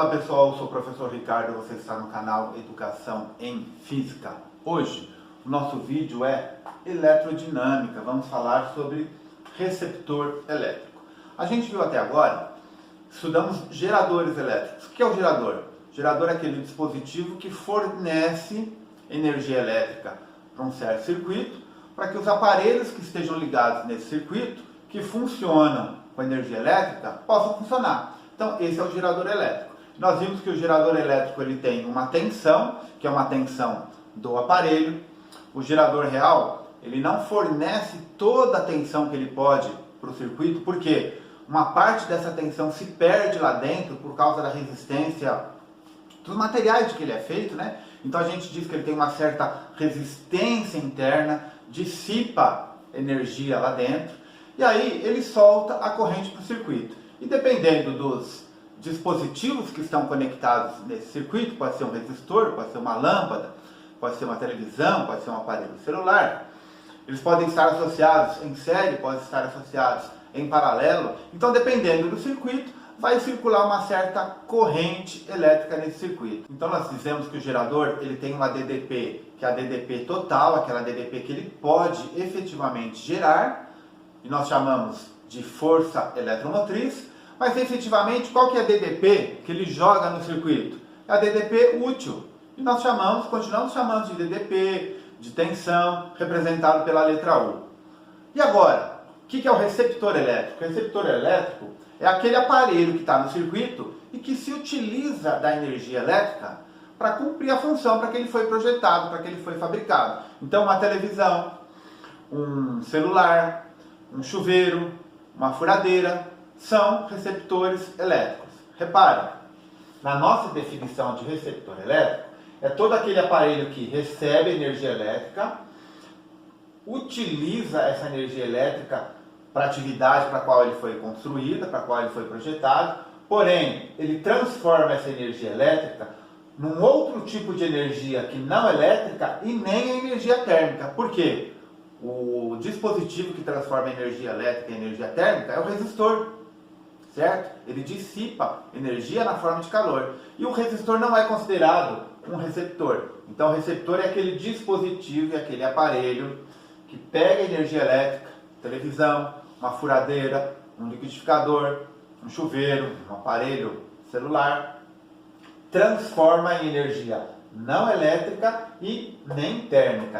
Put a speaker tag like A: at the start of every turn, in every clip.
A: Olá pessoal, eu sou o professor Ricardo, você está no canal Educação em Física. Hoje o nosso vídeo é eletrodinâmica, vamos falar sobre receptor elétrico. A gente viu até agora, estudamos geradores elétricos. O que é o gerador? O gerador é aquele dispositivo que fornece energia elétrica para um certo circuito, para que os aparelhos que estejam ligados nesse circuito, que funcionam com energia elétrica, possam funcionar. Então esse é o gerador elétrico. Nós vimos que o gerador elétrico ele tem uma tensão, que é uma tensão do aparelho. O gerador real, ele não fornece toda a tensão que ele pode para o circuito, porque uma parte dessa tensão se perde lá dentro por causa da resistência dos materiais de que ele é feito, né? Então a gente diz que ele tem uma certa resistência interna, dissipa energia lá dentro, e aí ele solta a corrente para o circuito. E dependendo dos dispositivos que estão conectados nesse circuito, pode ser um resistor, pode ser uma lâmpada, pode ser uma televisão, pode ser um aparelho celular, eles podem estar associados em série, podem estar associados em paralelo. Então, dependendo do circuito, vai circular uma certa corrente elétrica nesse circuito. Então, nós dizemos que o gerador ele tem uma DDP, que é a DDP total, aquela DDP que ele pode efetivamente gerar, e nós chamamos de força eletromotriz. Mas efetivamente, qual que é a DDP que ele joga no circuito? É a DDP útil. E nós continuamos chamando de DDP, de tensão, representado pela letra U. E agora, o que é o receptor elétrico? O receptor elétrico é aquele aparelho que está no circuito e que se utiliza da energia elétrica para cumprir a função para que ele foi projetado, para que ele foi fabricado. Então, uma televisão, um celular, um chuveiro, uma furadeira, são receptores elétricos. Repare, na nossa definição de receptor elétrico, é todo aquele aparelho que recebe energia elétrica, utiliza essa energia elétrica para a atividade para a qual ele foi construído, para a qual ele foi projetado, porém, ele transforma essa energia elétrica num outro tipo de energia que não elétrica e nem a energia térmica. Por quê? O dispositivo que transforma a energia elétrica em energia térmica é o resistor. Certo? Ele dissipa energia na forma de calor. E o resistor não é considerado um receptor. Então o receptor é aquele dispositivo, é aquele aparelho que pega energia elétrica, televisão, uma furadeira, um liquidificador, um chuveiro, um aparelho celular, transforma em energia não elétrica e nem térmica.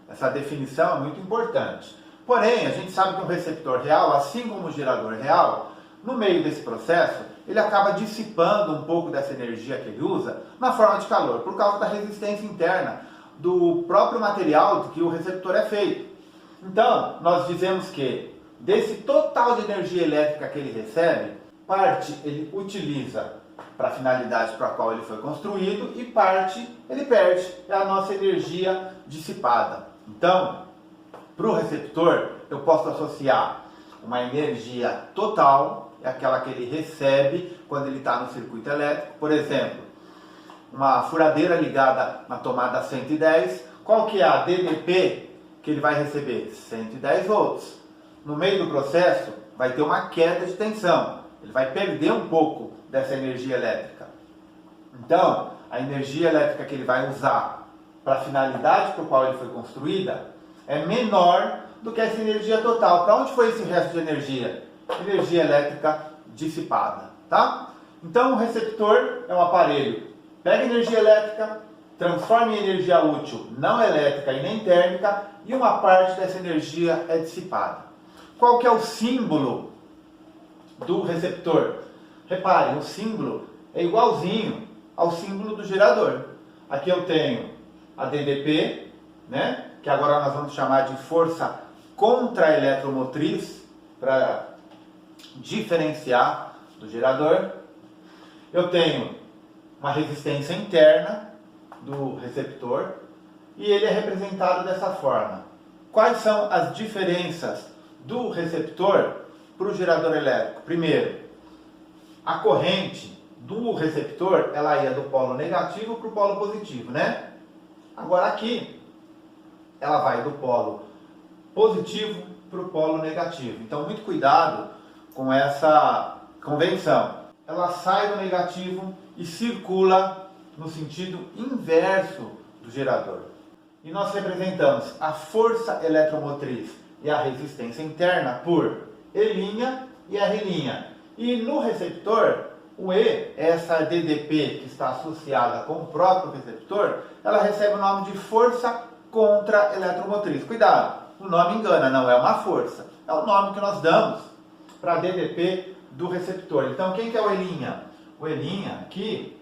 A: Essa definição é muito importante. Porém, a gente sabe que um receptor real, assim como o gerador real, no meio desse processo, ele acaba dissipando um pouco dessa energia que ele usa na forma de calor, por causa da resistência interna do próprio material de que o receptor é feito. Então, nós dizemos que desse total de energia elétrica que ele recebe, parte ele utiliza para a finalidade para a qual ele foi construído e parte ele perde, é a nossa energia dissipada. Então, para o receptor, eu posso associar uma energia total, é aquela que ele recebe quando ele está no circuito elétrico. Por exemplo, uma furadeira ligada na tomada 110, qual que é a DDP que ele vai receber? 110 volts. No meio do processo, vai ter uma queda de tensão, ele vai perder um pouco dessa energia elétrica. Então, a energia elétrica que ele vai usar para a finalidade para a qual ele foi construída é menor do que essa energia total. Para onde foi esse resto de energia? Energia elétrica dissipada, tá? Então o receptor é um aparelho, pega energia elétrica, transforma em energia útil, não elétrica e nem térmica, e uma parte dessa energia é dissipada. Qual que é o símbolo do receptor? Reparem, o símbolo é igualzinho ao símbolo do gerador. Aqui eu tenho a DDP, né? Que agora nós vamos chamar de força contra-eletromotriz, para diferenciar do gerador. Eu tenho uma resistência interna do receptor e ele é representado dessa forma. Quais são as diferenças do receptor para o gerador elétrico? Primeiro, a corrente do receptor ela ia do polo negativo para o polo positivo, né? Agora aqui ela vai do polo positivo para o polo negativo. Então, muito cuidado com essa convenção. ela sai do negativo e circula no sentido inverso do gerador. E nós representamos a força eletromotriz e a resistência interna por E' e R'. E no receptor, o E, essa DDP que está associada com o próprio receptor, ela recebe o nome de força contra-eletromotriz. Cuidado, o nome engana, não é uma força. É o nome que nós damos para a DDP do receptor. Então, quem que é o E'? O E' aqui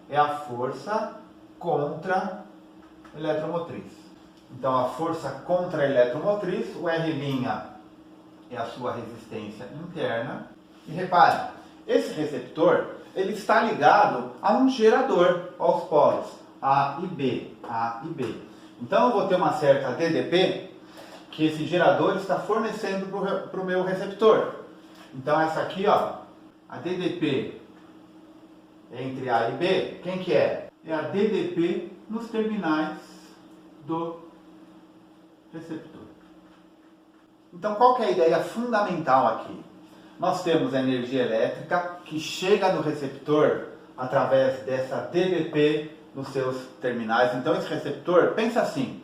A: é a força contra-eletromotriz. Então, a força contra-eletromotriz, o R' é a sua resistência interna. E repare, esse receptor, ele está ligado a um gerador, aos polos A e B, A e B. Então eu vou ter uma certa DDP que esse gerador está fornecendo para o meu receptor. Então essa aqui, ó, a DDP entre A e B, quem que é? É a DDP nos terminais do receptor. Então qual que é a ideia fundamental aqui? Nós temos a energia elétrica que chega no receptor através dessa DDP nos seus terminais. Então esse receptor, pensa assim,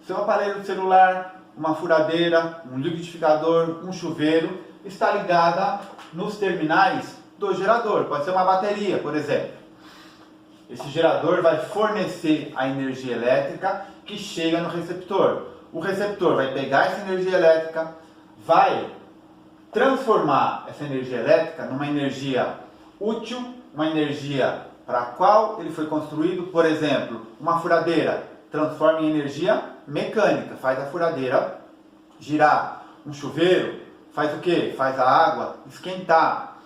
A: seu aparelho celular, uma furadeira, um liquidificador, um chuveiro, está ligada nos terminais do gerador. Pode ser uma bateria, por exemplo. Esse gerador vai fornecer a energia elétrica que chega no receptor. O receptor vai pegar essa energia elétrica, vai transformar essa energia elétrica numa energia útil, uma energia para a qual ele foi construído. Por exemplo, uma furadeira transforma em energia mecânica, faz a furadeira girar. Um chuveiro faz o quê? Faz a água esquentar.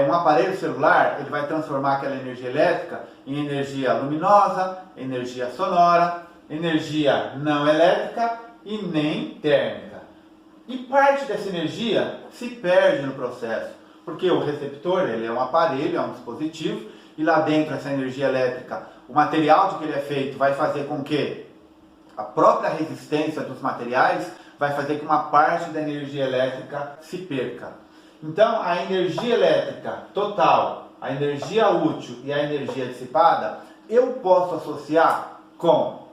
A: Um aparelho celular, ele vai transformar aquela energia elétrica em energia luminosa, energia sonora, energia não elétrica e nem térmica. E parte dessa energia se perde no processo, porque o receptor, ele é um aparelho, é um dispositivo, e lá dentro essa energia elétrica, o material de que ele é feito vai fazer com que a própria resistência dos materiais vai fazer com que uma parte da energia elétrica se perca. Então a energia elétrica total, a energia útil e a energia dissipada, eu posso associar com,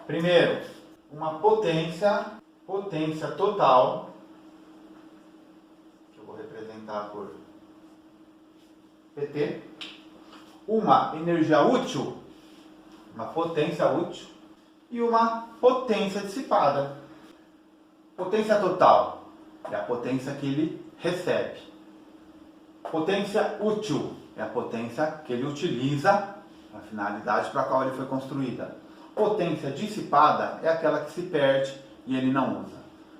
A: primeiro, uma potência total, que eu vou representar por PT, uma energia útil, uma potência útil e uma potência dissipada. Potência total é a potência que ele recebe. Potência útil é a potência que ele utiliza na finalidade para a qual ele foi construída. Potência dissipada é aquela que se perde e ele não usa.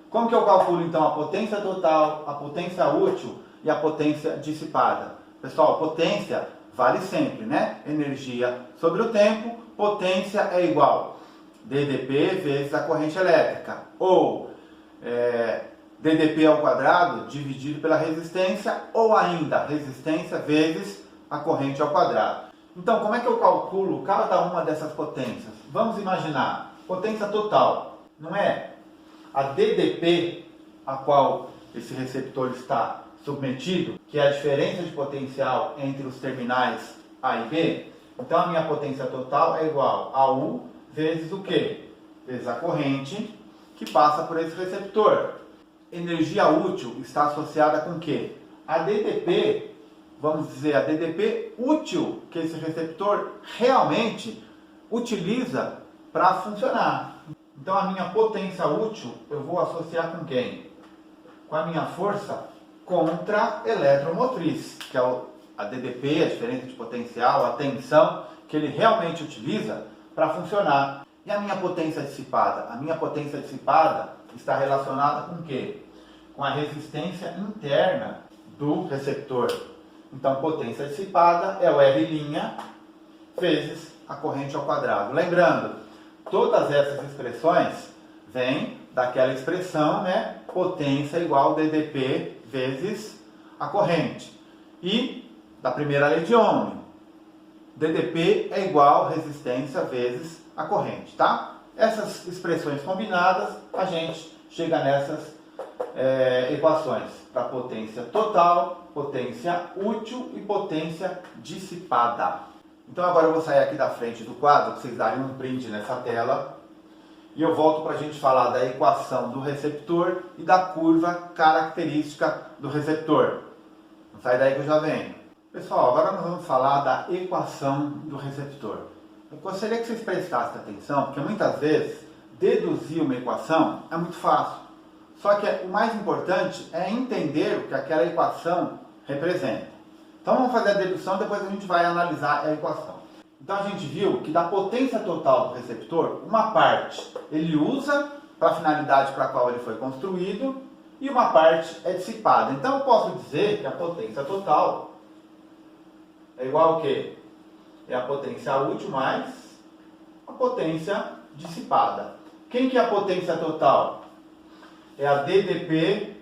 A: Como que eu calculo então a potência total, a potência útil e a potência dissipada? Pessoal, potência vale sempre, né? Energia sobre o tempo, potência é igual DDP vezes a corrente elétrica, ou DDP ao quadrado dividido pela resistência, ou ainda resistência vezes a corrente ao quadrado. Então, como é que eu calculo cada uma dessas potências? Vamos imaginar, potência total, não é a DDP a qual esse receptor está submetido, que é a diferença de potencial entre os terminais A e B? Então, a minha potência total é igual a U vezes o quê? Vezes a corrente que passa por esse receptor. Energia útil está associada com o quê? A DDP, vamos dizer, a DDP útil que esse receptor realmente utiliza para funcionar. Então a minha potência útil eu vou associar com quem? Com a minha força contra-eletromotriz, que é a DDP, a diferença de potencial, a tensão que ele realmente utiliza para funcionar. E a minha potência dissipada? A minha potência dissipada está relacionada com o quê? Com a resistência interna do receptor. Então, potência dissipada é o R' vezes a corrente ao quadrado. Lembrando, todas essas expressões vêm daquela expressão, né? Potência igual DDP vezes a corrente. E da primeira lei de Ohm, DDP é igual resistência vezes a corrente, tá? Essas expressões combinadas, a gente chega nessas equações para potência total, potência útil e potência dissipada. Então agora eu vou sair aqui da frente do quadro, para vocês darem um print nessa tela, e eu volto para a gente falar da equação do receptor e da curva característica do receptor. Não sai daí que eu já venho. Pessoal, agora nós vamos falar da equação do receptor. Eu gostaria que vocês prestassem atenção, porque muitas vezes deduzir uma equação é muito fácil. Só que o mais importante é entender o que aquela equação representa. Então vamos fazer a dedução, depois a gente vai analisar a equação. Então a gente viu que da potência total do receptor, uma parte ele usa para a finalidade para a qual ele foi construído e uma parte é dissipada. Então eu posso dizer que a potência total é igual ao quê? É a potência útil mais a potência dissipada. Quem que é a potência total? É a DDP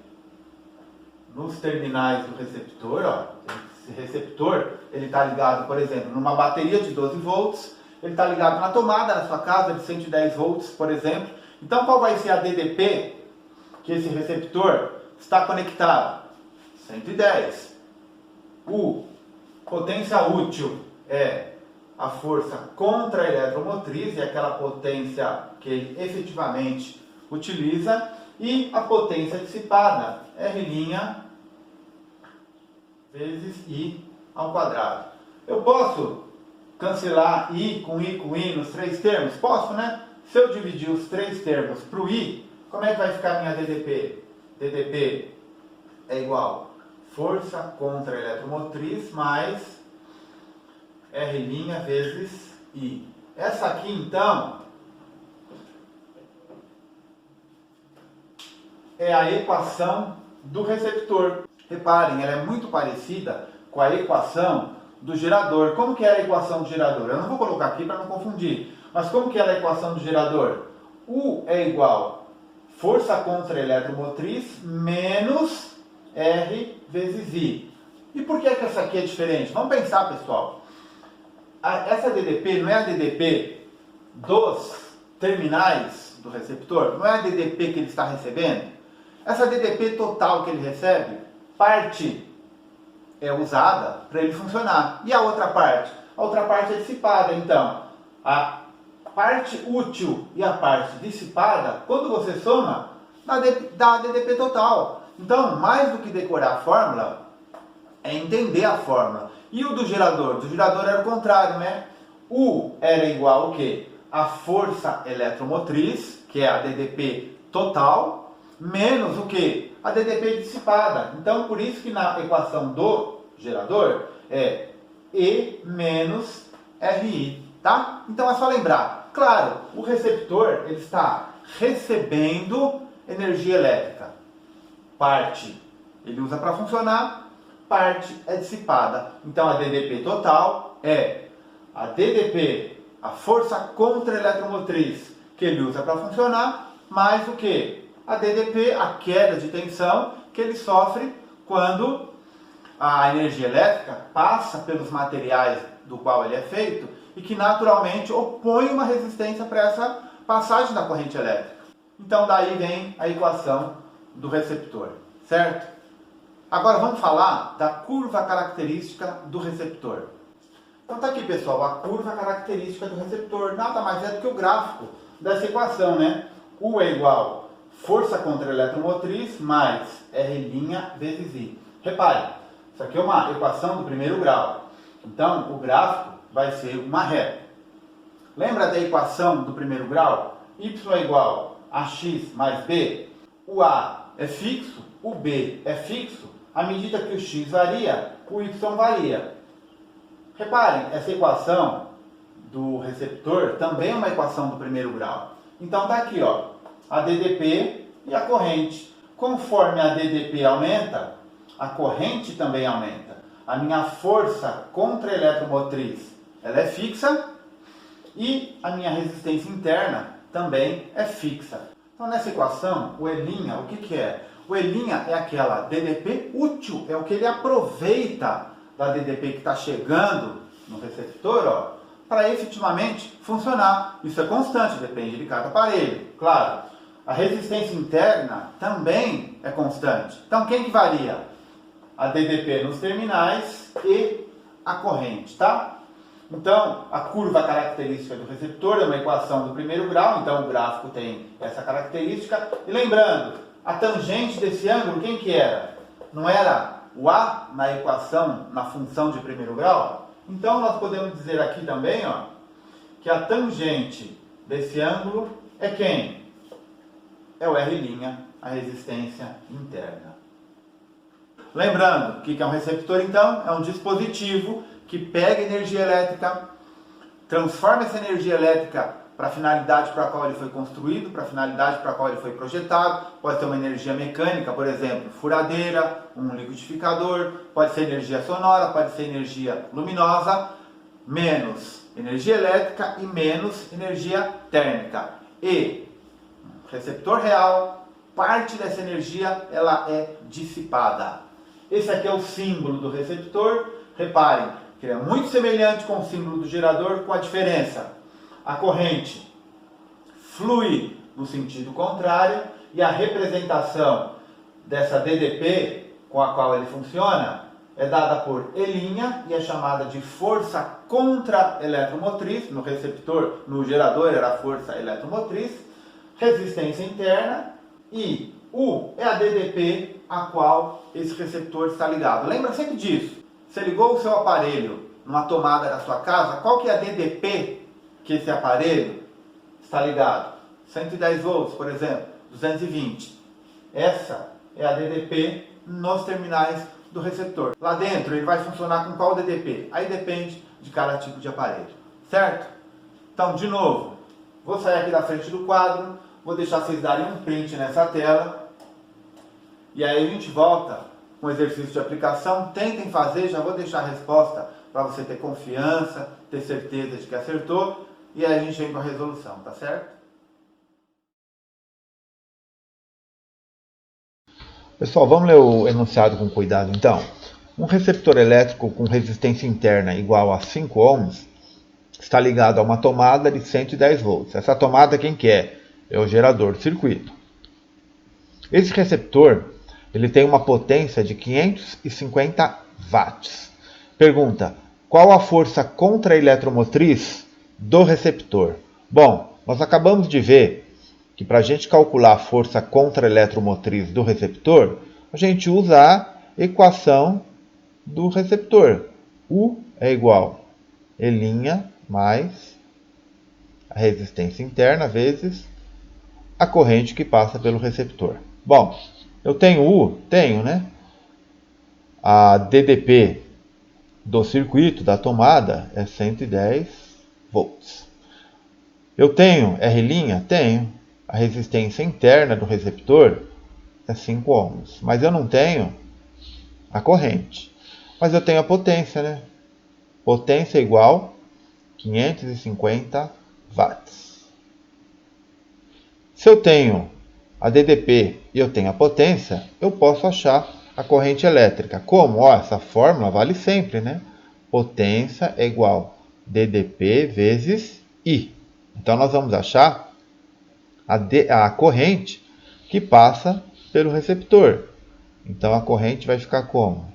A: nos terminais do receptor. Ó. Esse receptor ele está ligado, por exemplo, numa bateria de 12 volts. Ele está ligado na tomada na sua casa de 110 volts, por exemplo. Então, qual vai ser a DDP que esse receptor está conectado? 110. O potência útil é a força contra-eletromotriz, é aquela potência que ele efetivamente utiliza. E a potência dissipada, R' vezes I ao quadrado. Eu posso cancelar I com I nos três termos? Posso, né? Se eu dividir os três termos para o I, como é que vai ficar a minha DDP? DDP é igual força contra eletromotriz mais R' vezes I. Essa aqui, então, é a equação do receptor. Reparem, ela é muito parecida com a equação do gerador. Como que era a equação do gerador? Eu não vou colocar aqui para não confundir. Mas como que era a equação do gerador? U é igual força contra eletromotriz menos R vezes I. E por que essa aqui é diferente? Vamos pensar, pessoal. Essa DDP não é a DDP dos terminais do receptor? Não é a DDP que ele está recebendo? Essa DDP total que ele recebe, parte é usada para ele funcionar. E a outra parte? A outra parte é dissipada. Então, a parte útil e a parte dissipada, quando você soma, dá a DDP total. Então, mais do que decorar a fórmula, é entender a fórmula. E o do gerador? Do gerador era o contrário, né? U era igual ao quê? A força eletromotriz, que é a DDP total, menos o que? A DDP dissipada. Então, por isso que na equação do gerador é E menos RI, tá? Então é só lembrar. Claro, o receptor ele está recebendo energia elétrica. Parte ele usa para funcionar, parte é dissipada. Então a DDP total é a DDP, a força contra-eletromotriz que ele usa para funcionar, mais o que? A DDP, a queda de tensão que ele sofre quando a energia elétrica passa pelos materiais do qual ele é feito e que naturalmente opõe uma resistência para essa passagem da corrente elétrica. Então daí vem a equação do receptor, certo? Agora vamos falar da curva característica do receptor. Então tá aqui, pessoal, a curva característica do receptor nada mais é do que o gráfico dessa equação, né? U é igual força contra eletromotriz mais R' vezes I. Repare, isso aqui é uma equação do primeiro grau. Então, o gráfico vai ser uma reta. Lembra da equação do primeiro grau? Y é igual a x mais b. O A é fixo, o B é fixo. À medida que o x varia, o y varia. Reparem, essa equação do receptor também é uma equação do primeiro grau. Então, está aqui, ó, a DDP e a corrente. Conforme a DDP aumenta, a corrente também aumenta. A minha força contra-eletromotriz ela é fixa e a minha resistência interna também é fixa. Então, nessa equação, o E', o que é? O E' é aquela DDP útil, é o que ele aproveita da DDP que está chegando no receptor, para efetivamente funcionar. Isso é constante, depende de cada aparelho, claro. A resistência interna também é constante. Então, quem que varia? A DDP nos terminais e a corrente, tá? Então, a curva característica do receptor é uma equação do primeiro grau, então o gráfico tem essa característica. E lembrando, a tangente desse ângulo, quem que era? Não era o A na equação, na função de primeiro grau? Então, nós podemos dizer aqui também, ó, que a tangente desse ângulo é quem? É o R', a resistência interna. Lembrando, o que é um receptor então? É um dispositivo que pega energia elétrica, transforma essa energia elétrica para a finalidade para a qual ele foi construído, para a finalidade para a qual ele foi projetado. Pode ser uma energia mecânica, por exemplo, furadeira, um liquidificador, pode ser energia sonora, pode ser energia luminosa, menos energia elétrica e menos energia térmica. E receptor real, parte dessa energia ela é dissipada. Esse aqui é o símbolo do receptor. Reparem que ele é muito semelhante com o símbolo do gerador, com a diferença: a corrente flui no sentido contrário e a representação dessa DDP com a qual ele funciona é dada por E' e é chamada de força contra-eletromotriz. No receptor, no gerador era a força eletromotriz, resistência interna, e U é a DDP a qual esse receptor está ligado. Lembra sempre disso. Você ligou o seu aparelho numa tomada da sua casa, qual que é a DDP que esse aparelho está ligado? 110 volts, por exemplo, 220. Essa é a DDP nos terminais do receptor. Lá dentro ele vai funcionar com qual DDP? Aí depende de cada tipo de aparelho, certo? Então, de novo, vou sair aqui da frente do quadro, vou deixar vocês darem um print nessa tela, e aí a gente volta com o exercício de aplicação. Tentem fazer, já vou deixar a resposta para você ter confiança, ter certeza de que acertou, e aí a gente vem com a resolução, tá certo?
B: Pessoal, vamos ler o enunciado com cuidado então. Um receptor elétrico com resistência interna igual a 5 ohms está ligado a uma tomada de 110 volts. Essa tomada quem que é? É o gerador do circuito. Esse receptor ele tem uma potência de 550 watts. Pergunta: qual a força contra-eletromotriz do receptor? Bom, nós acabamos de ver que para a gente calcular a força contra-eletromotriz do receptor, a gente usa a equação do receptor. U é igual a E' mais a resistência interna vezes a corrente que passa pelo receptor. Bom, eu tenho U? Tenho, né? A DDP do circuito, da tomada, é 110 volts. Eu tenho R'? Tenho. A resistência interna do receptor é 5 ohms. Mas eu não tenho a corrente. Mas eu tenho a potência, né? Potência igual a 550 watts. Se eu tenho a DDP e eu tenho a potência, eu posso achar a corrente elétrica. Como? Ó, essa fórmula vale sempre, né? Potência é igual a DDP vezes I. Então, nós vamos achar a corrente que passa pelo receptor. Então, a corrente vai ficar como?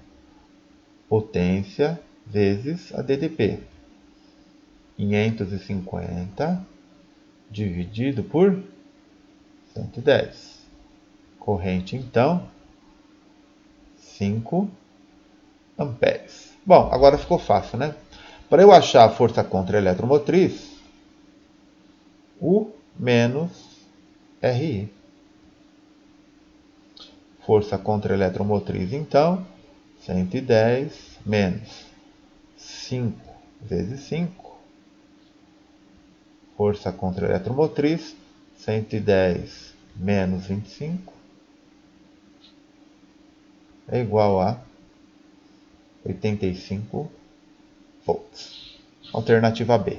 B: Potência vezes a DDP. 550 dividido por 110. Corrente, então, 5 amperes. Bom, agora ficou fácil, né? Para eu achar a força contra-eletromotriz, U menos RI. Força contra-eletromotriz, então, 110 menos 5 vezes 5. Força contra-eletromotriz, 110 menos 25 é igual a 85 volts. Alternativa B,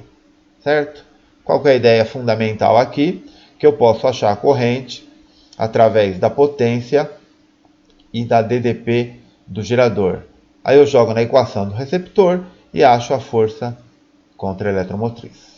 B: certo? Qual que é a ideia fundamental aqui? Que eu posso achar a corrente através da potência e da DDP do gerador. Aí eu jogo na equação do receptor e acho a força contra-eletromotriz.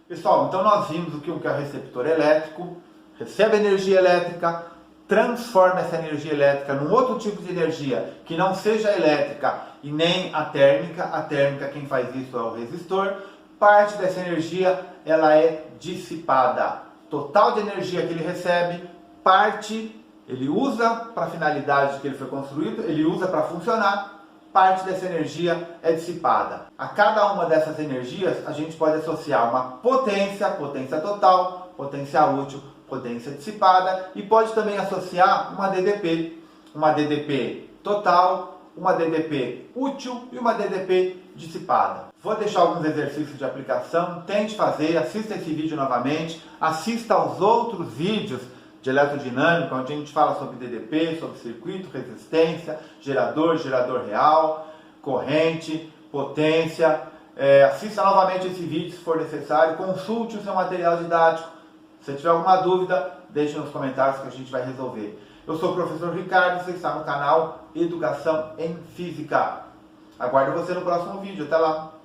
A: Pessoal, então nós vimos o que é o receptor elétrico. recebe energia elétrica, transforma essa energia elétrica num outro tipo de energia que não seja elétrica e nem a térmica quem faz isso é o resistor, parte dessa energia ela é dissipada. Total de energia que ele recebe, parte ele usa para a finalidade que ele foi construído, ele usa para funcionar, parte dessa energia é dissipada. A cada uma dessas energias a gente pode associar uma potência total, potência útil, potência dissipada, e pode também associar uma DDP total, uma DDP útil e uma DDP dissipada. Vou deixar alguns exercícios de aplicação, tente fazer, assista esse vídeo novamente, assista aos outros vídeos de eletrodinâmica, onde a gente fala sobre DDP, sobre circuito, resistência, gerador real, corrente, potência. Assista novamente esse vídeo se for necessário, consulte o seu material didático. Se tiver alguma dúvida, deixe nos comentários que a gente vai resolver. Eu sou o professor Ricardo, você está no canal Educação em Física. Aguardo você no próximo vídeo. Até lá!